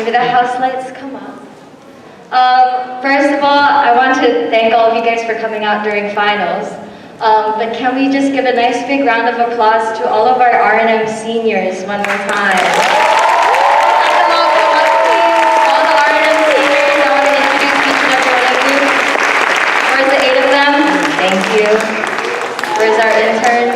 maybe the house lights come up. First of all, I want to thank all of you guys for coming out during finals. But can we just give a nice big round of applause to all of our R&M seniors one more time? Come on, please. All the R&M seniors, I want to introduce each and every one of you. Where's the 8 of them? Thank you. Where's our interns?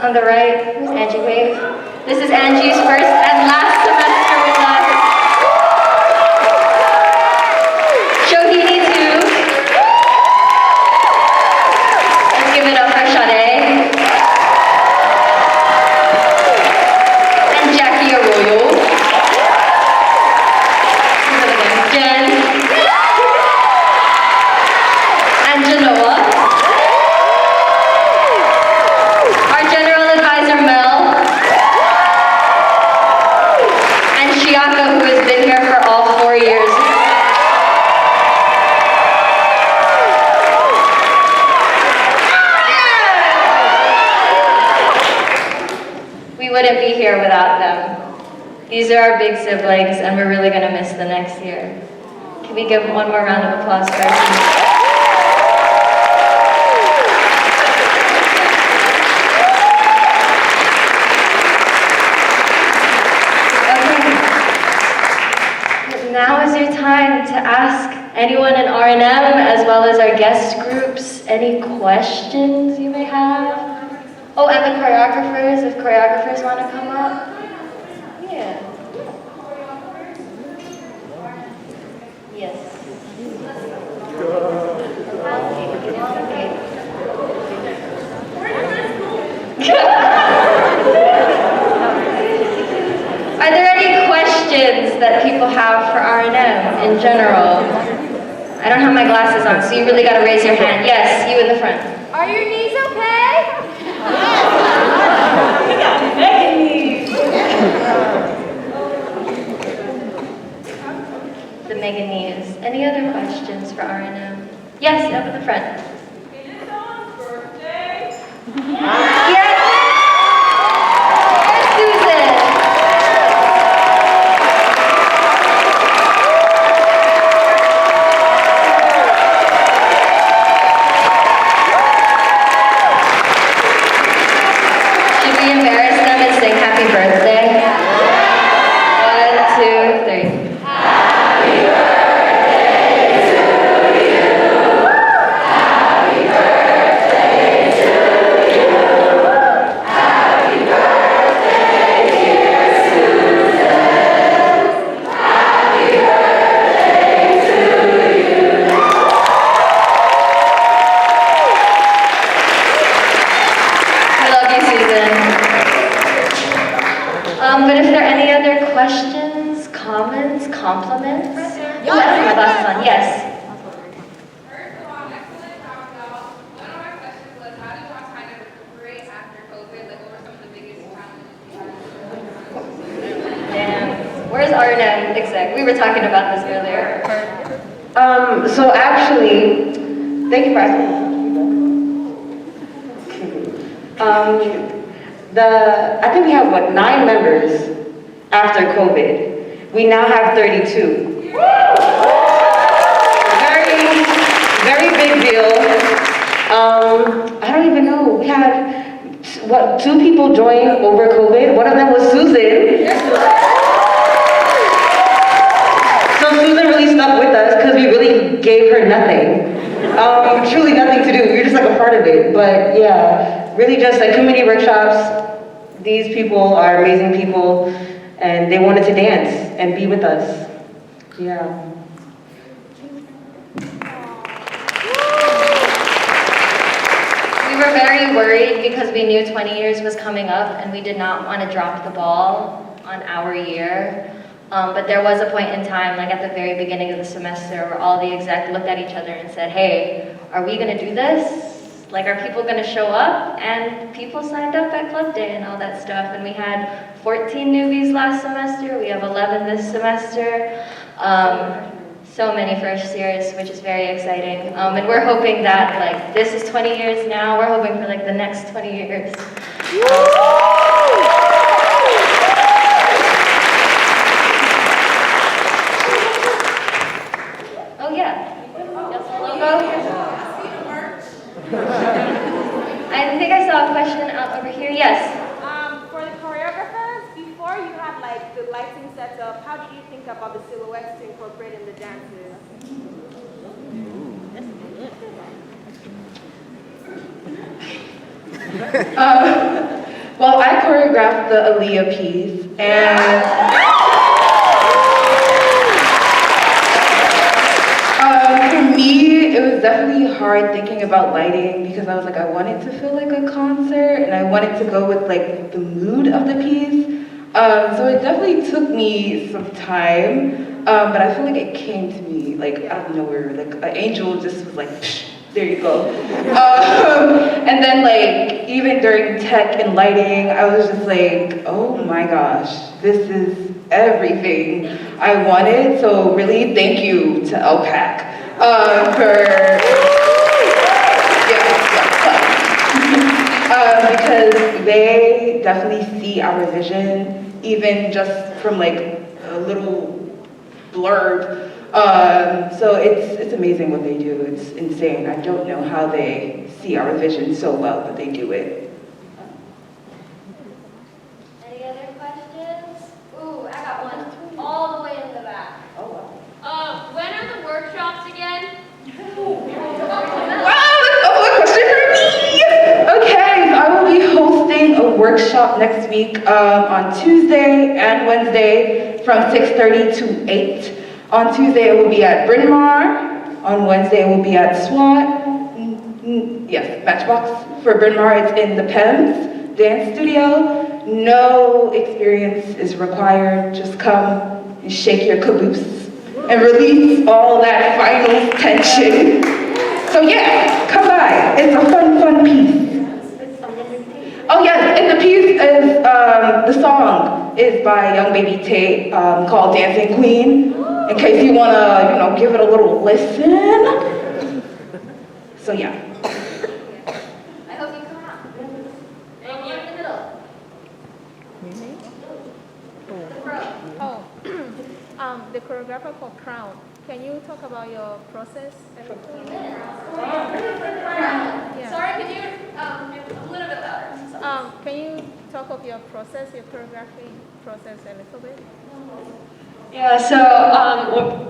On the right, who's Angie Wave? This is Angie's first and last semester with us. Shohini too. Let's give it up for Sade. And Jackie Arroyo. Jen. And Genoa. Who has been here for all 4 years. We wouldn't be here without them. These are our big siblings, and we're really going to miss the next year. Can we give one more round of applause for our seniors? Now is your time to ask anyone in R&M, as well as our guest groups, any questions you may have. Oh, and the choreographers, if choreographers want to come up. Yeah. Yes. Are there any questions that people have for R&M in general? I don't have my glasses on, so you really got to raise your hand. Yes, you in the front. Are your knees okay? We got mega knees. The mega knees. Any other questions for R&M? Yes, up in the front. Is it someone's birthday? Yes. Susan. Embarrass them and sing happy birthday? 1, 2, 3. Happy birthday to you. Happy birthday to you. Happy birthday, dear Susan. Happy birthday to you. I love you, Susan. But if there are any other questions, comments, compliments? Oh, I don't have my glasses on. Yes. First of all, excellent job, y'all. One of our questions was, how do you all kind of recuperate after COVID? Like, what were some of the biggest challenges? Damn. Where's R&M exec? We were talking about this earlier. So actually, thank you for asking. I think we have, 9 members after COVID. We now have 32. Very, very big deal. I don't even know. We had, 2 people join over COVID. One of them was Susan. So Susan really stuck with us because we really gave her nothing. Truly nothing to do. We were just like a part of it. But yeah, really just like community workshops. These people are amazing people, and they wanted to dance and be with us. Yeah. We were very worried because we knew 20 years was coming up and we did not want to drop the ball on our year. But there was a point in time, like at the very beginning of the semester, where all the exec looked at each other and said, hey, are we going to do this? Like, are people going to show up? And people signed up at Club Day and all that stuff. And we had 14 newbies last semester. We have 11 this semester. so many first years, which is very exciting. And we're hoping that like this is 20 years now. We're hoping for like the next 20 years. Oh yeah. Yes, logo. I think I saw a question out over here. Yes. For the choreographers, before you had like the lighting set up, how did you think about the silhouettes to incorporate in the dances? Well, I choreographed the Aaliyah piece, and for me, it was definitely hard thinking about lighting because I was like, I wanted to feel like a concert, and I wanted to go with like the mood of the piece. So it definitely took me some time, but I feel like it came to me like out of nowhere. Like an angel just was like, psh, there you go. And then like even during tech and lighting, I was just like, oh my gosh, this is everything I wanted. So really, thank you to LPAC because they definitely see our vision, even just from like a little blurb. So it's amazing what they do. It's insane. I don't know how they see our vision so well, but they do it. Any other questions? Ooh, I got one all the way in the back. Oh wow. When are the workshops again? Wow, that's a question for me! Okay, so I will be hosting a workshop next week on Tuesday and Wednesday from 6:30 to 8. On Tuesday it will be at Bryn Mawr. On Wednesday it will be at SWAT. Yes, Matchbox. For Bryn Mawr it's in the PEMS dance studio. No experience is required. Just come and shake your caboose and release all that final tension. So yeah, come by. It's a fun piece. Oh yes, and the piece is, the song is by Young Baby Tate called Dancing Queen, in case you wanna, give it a little listen. So yeah. I hope you come out. And you're in the middle. The front. The choreographer for Crown. Can you talk about your process? Yeah. Sorry, could you a little bit louder? Can you talk of your process, your choreography process a little bit? Yeah, so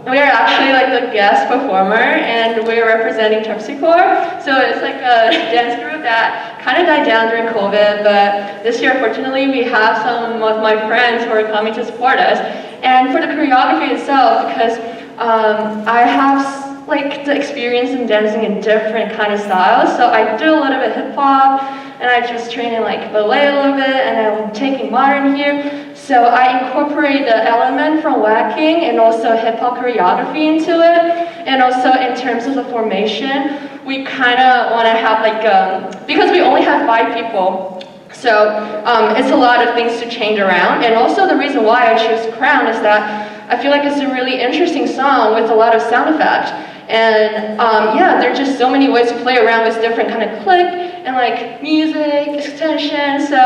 we are actually like the guest performer and we're representing Terpsichore. So it's like a dance group that kind of died down during COVID, but this year fortunately we have some of my friends who are coming to support us. And for the choreography itself, because I have like the experience in dancing in different kind of styles, so I do a little bit hip hop and I just train in like ballet a little bit and I'm taking modern here. So I incorporate the element from whacking and also hip hop choreography into it. And also in terms of the formation, we kind of want to have like, because we only have 5 people, so it's a lot of things to change around. And also the reason why I choose Crown is that I feel like it's a really interesting song with a lot of sound effects. And yeah, there are just so many ways to play around with different kind of click and like music, extension. So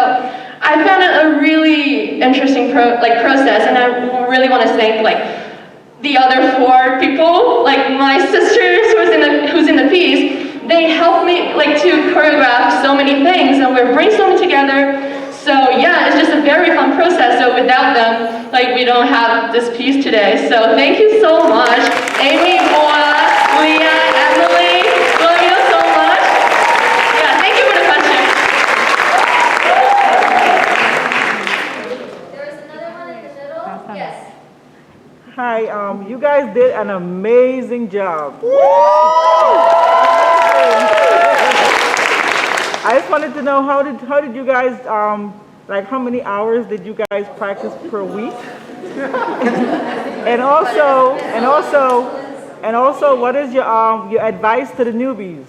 I found it a really interesting process, and I really want to thank like the other 4 people, like my sisters who's in the piece. They helped me like to choreograph so many things, and we're brainstorming together. So yeah, it's just a very fun process. So without them, like we don't have this piece today. So thank you so much, Amy, Boa, Leah, Emily. Love you so much. Yeah, thank you for the question. There was another one in the middle. Yes. Hi, you guys did an amazing job. I just wanted to know how did you guys like how many hours did you guys practice per week? and also what is your advice to the newbies?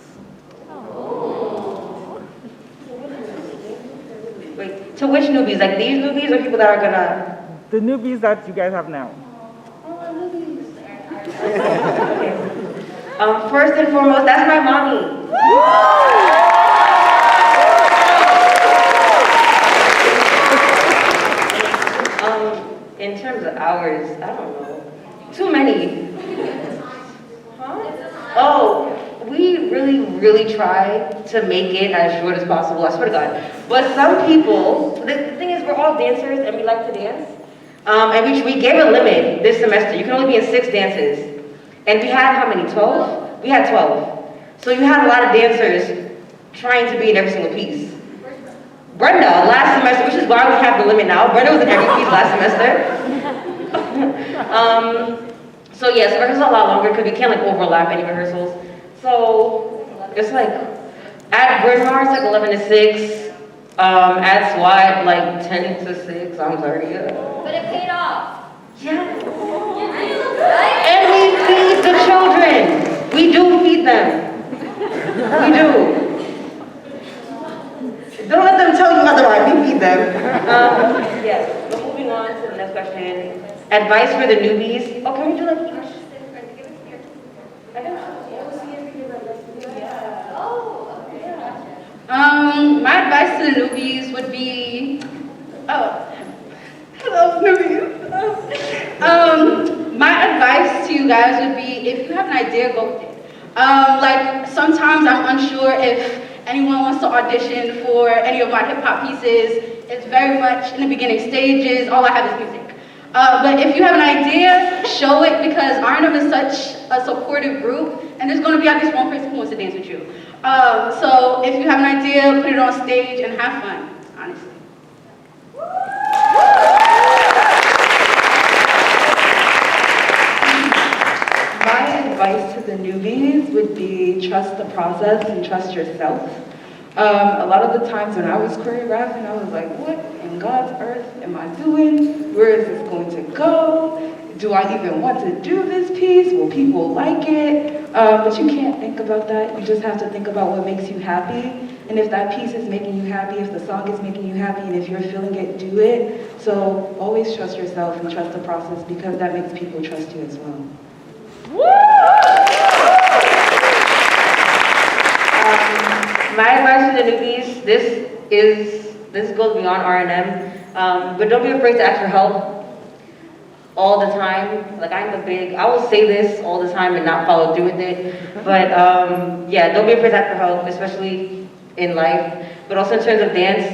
Wait, to which newbies? Like these newbies or people that are gonna? The newbies that you guys have now. First and foremost, that's my mommy. In terms of hours, I don't know. Too many. Huh? Oh, we really try to make it as short as possible, I swear to God. But some people, the thing is, we're all dancers and we like to dance. And we gave a limit this semester. You can only be in 6 dances. And we had how many, 12? We had 12. So you had a lot of dancers trying to be in every single piece. Brenda, last semester, which is why we have the limit now. Brenda was in every piece last semester. So yes, rehearsals are a lot longer because we can't like overlap any rehearsals. So it's like, at Bryn Mawr, it's like 11 to 6. At SWAT, like 10 to 6, I'm sorry. Yeah. But it paid off. Yeah. And we feed the children. We do feed them. We do. Don't let them tell you otherwise, we feed them. Yes, but moving on to the next question. Advice for the newbies. Oh, can we do like each? My advice to the newbies would be, hello newbies. My advice to you guys would be, if you have an idea, go with it. Like sometimes I'm unsure if anyone wants to audition for any of my hip hop pieces. It's very much in the beginning stages. All I have is music. But if you have an idea, show it, because R&M is such a supportive group, and there's going to be at least one person who wants to dance with you. So if you have an idea, put it on stage and have fun, honestly. My advice to the newbies would be trust the process and trust yourself. A lot of the times when I was choreographing, I was like, what in God's earth am I doing? Where is this going to go? Do I even want to do this piece? Will people like it? But you can't think about that. You just have to think about what makes you happy. And if that piece is making you happy, if the song is making you happy, and if you're feeling it, do it. So always trust yourself and trust the process, because that makes people trust you as well. My advice to the newbies, this goes beyond R&M, but don't be afraid to ask for help all the time. Like I will say this all the time and not follow through with it, but yeah, don't be afraid to ask for help, especially in life, but also in terms of dance.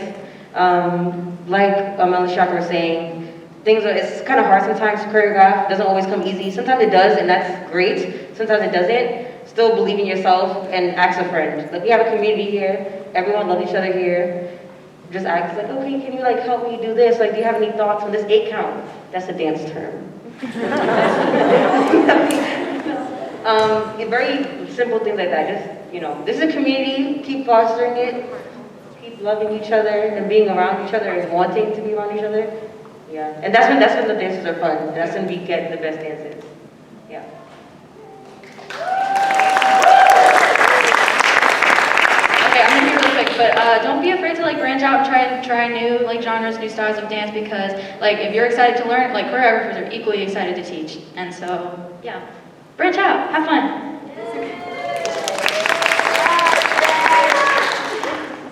Like Melanie Sharp was saying, it's kind of hard sometimes to choreograph. It doesn't always come easy. Sometimes it does, and that's great. Sometimes it doesn't. Still believe in yourself and ask a friend. Like we have a community here. Everyone loves each other here. Just ask like, okay, can you like help me do this? Like, do you have any thoughts on this 8 count? That's a dance term. Very simple things like that. Just, this is a community. Keep fostering it. Keep loving each other and being around each other and wanting to be around each other. Yeah, and that's when the dances are fun. That's when we get the best dances. Yeah. Okay, I'm gonna be really quick, but don't be afraid to like branch out and try new like genres, new styles of dance, because like if you're excited to learn, like choreographers are equally excited to teach, and so yeah, branch out, have fun.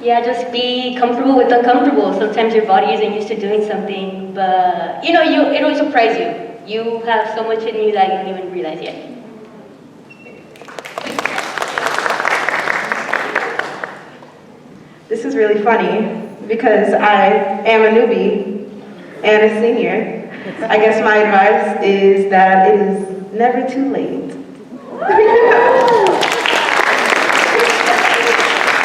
Yeah, just be comfortable with uncomfortable. Sometimes your body isn't used to doing something, but it'll surprise you. You have so much in you that you don't even realize yet. This is really funny because I am a newbie and a senior. I guess my advice is that it is never too late.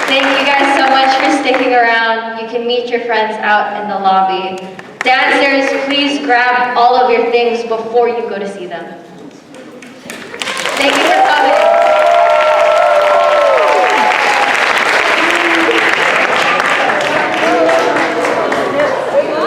Thank you guys so much for sticking around. You can meet your friends out in the lobby. Dancers, please grab all of your things before you go to see them.